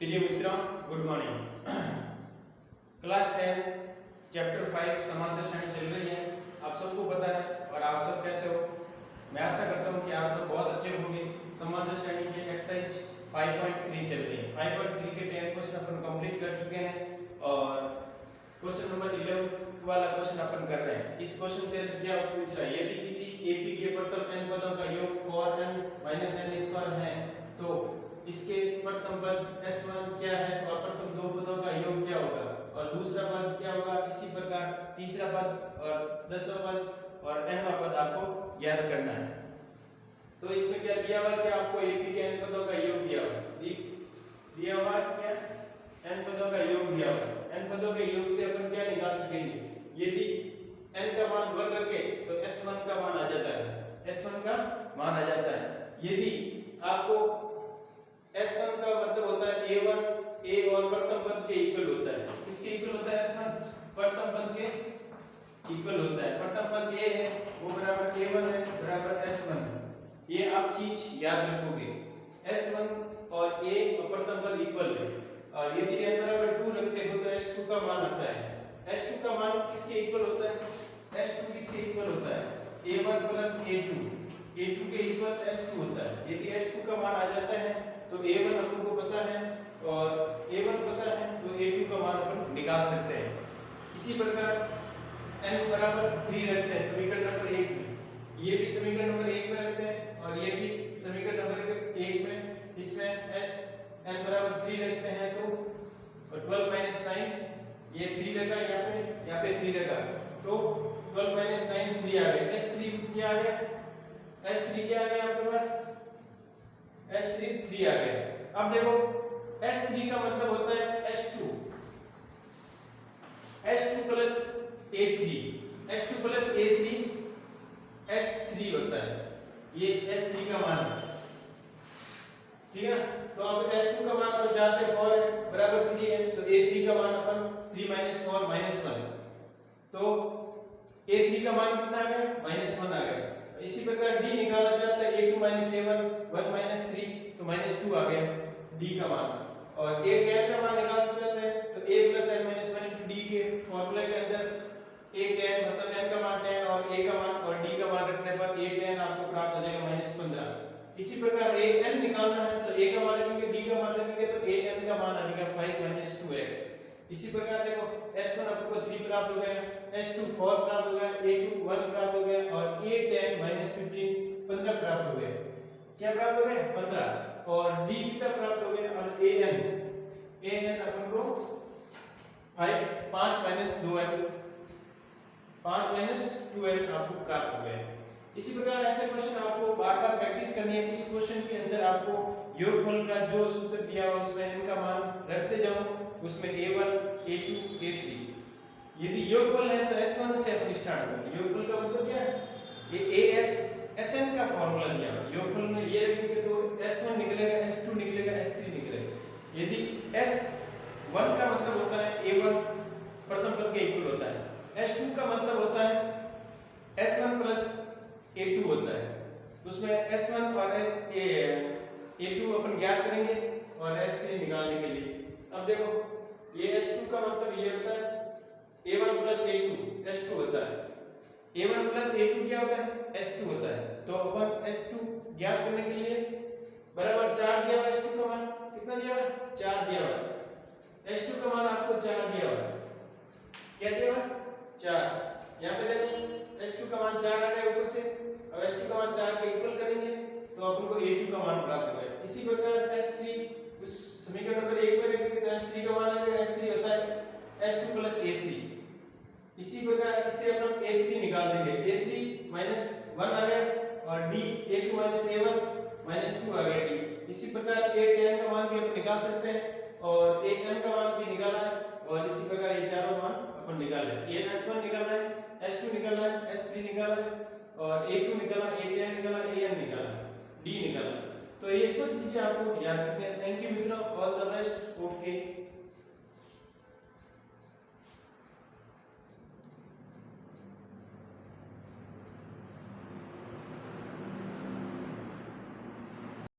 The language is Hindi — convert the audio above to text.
प्रिय मित्रों, गुड मॉर्निंग। क्लास 10 चैप्टर 5 समांतर श्रेणी चल रही है। आप सबको पता है और आप सब कैसे हो। मैं आशा करता हूँ कि आप सब बहुत अच्छे होंगे। समांतर श्रेणी के एक्सरसाइज 5.3 चल रही है। 5.3 के 10 क्वेश्चन अपन कंप्लीट कर चुके हैं और क्वेश्चन नंबर 11 वाला क्वेश्चन अपन कर रहे हैं। इस क्वेश्चन के अंदर क्या पूछ रहा है, यदि किसी एपी के प्रथम n पदों का योग 4n - n² है तो इसके प्रथम पद s1 क्या है और प्रथम दो पदों का योग क्या होगा और दूसरा पद क्या होगा। इसी प्रकार तीसरा पद और 10वां पद और nवां पद आपको ज्ञात करना है। तो इसमें क्या दिया हुआ कि आपको एपी के n पदों का योग दिया हुआ क्या n पदों का योग दिया हुआ। n पदों के योग से अपन क्या निकाल सकेंगे, यदि n का मान वर्ग रखे तो s1 का मान आ जाता है, s1 का मान आ जाता है। यदि आपको S1 का मतलब होता है A1, A और प्रथम पद के इक्वल होता है। किसके इक्वल होता है S1? प्रथम पद के इक्वल होता है। प्रथम पद A है वो बराबर A1 है बराबर S1 है। ये आप चीज याद रखोगे, S1 और A और प्रथम पद इक्वल है और यदि n बराबर 2 रखते हो तो S2 का मान आता है। S2 का मान किसके इक्वल होता है? S2 किसके इक्वल होता है? A1 + A2, A2 के इक्वल S2 होता है। यदि S2 का मान आ जाता है तो A1 अपन को पता है और A1 पता है तो A2 का मान अपन निकाल सकते हैं। इसी प्रकार n बराबर 3 रखते हैं समीकरण नंबर 1 में, ये भी समीकरण नंबर 1 में रखते हैं और ये भी समीकरण नंबर 1 में। इसमें n बराबर 3 रखते हैं तो 12 - 9 ये 3 लगा यहाँ पे 3 लगा तो 12 - 9 3 आ गया। S3 क्या आ गया? S3 क्या आ गया आपके पास? S3 3 आ गया। अब देखो S3 का मतलब होता है S2 + A3, S2 + A3 S3 होता है। ये S3 का मान है, ठीक है ना। तो अब S2 का मान अपन जानते हैं 4 है बराबर 3 है तो A3 का मान अपन 3 - 4 - 1 तो A3 का मान कितना आ गया? -1 आ गया। इसी प्रकार D निकालना चाहता है A2 - A1 1 - 3 तो -2 आ गया D का मान। और A tan का मान निकालना चाहते हैं तो A + n - 1 D के फार्मूले के अंदर A tan मतलब n का मान 10 और A का मान और D का मान रखने पर A tan आपको प्राप्त हो जाएगा -15। इसी प्रकार A n निकालना है तो A का मान रखेंगे D का मान रखेंगे तो A n का मान आ जाएगा 5 - 2x। इसी प्रकार देखो S1 आपको 3 प्राप्त हो गया, S2 4 प्राप्त हो गया, A2 1 प्राप्त हो गया और A tan - 15 15 प्राप्त हो गया। क्या प्राप्त हो गया? 15। और D कितना प्राप्त हो गया? और an अपन को 5 - 2n 5 - 2n आपको प्राप्त हो गया। इसी प्रकार ऐसे क्वेश्चन आपको बार-बार प्रैक्टिस करनी है। इस क्वेश्चन के अंदर आपको योगफल का जो सूत्र दिया हुआ उसमें n का मान रखते जाओ, उसमें A1 A2 A3। यदि योगफल है तो S1 से अपन स्टार्ट करेंगे। योगफल का मतलब क्या है? ये Sn का फार्मूला दिया है। योगफल में ये रखेंगे तो S1 निकलेगा, S2 निकलेगा, S3 निकलेगा। यदि S1 का मतलब होता है A1 प्रथम पद के इक्वल होता है, S2 का मतलब होता है S1 + A2 होता है। उसमें S1 और A2 अपन ज्ञात करेंगे और S3 निकालने के लिए। अब देखो ये S2 का मतलब ये होता है A1 + A2 S2 होता है। A1 + A2 क्या होता है? S2 होता है। तो अपन S2 ज्ञात करने के लिए बराबर 4 दिया हुआ है। S2 का मान कितना दिया हुआ है? 4 दिया हुआ है। S2 का मान आपको 4 दिया हुआ है। क्या दिया हुआ है? 4। यहाँ पे देखो S2 का मान 4 आ गया ऊपर से। अब S2 का मान 4 के इक्वल करेंगे तो अपन को A2 का मान प्राप्त होगा। इसी प्रकार S3 उस समीकरण नंबर 1 में रखेंगे तो S3 का मान आ जाएगा। S3 होता है S2 + A3। इसी प्रकार इससे अपन A3 निकाल देंगे। A3 -1 आ गया और D A2 - A1 -2 आ गया D। इसी प्रकार A tan का मान भी अपन निकाल सकते हैं और A n का मान भी निकाला है और इसी प्रकार ये चारों मान अपन निकाले। A S1 निकालना है, S2 निकालना है, S3 निकालना है और A2 निकाला, A tan निकाला, A n निकाला, D निकाला। तो ये सब चीजें आपको याद रखनी है। थैंक यू मित्रों, ऑल द बेस्ट। ओके।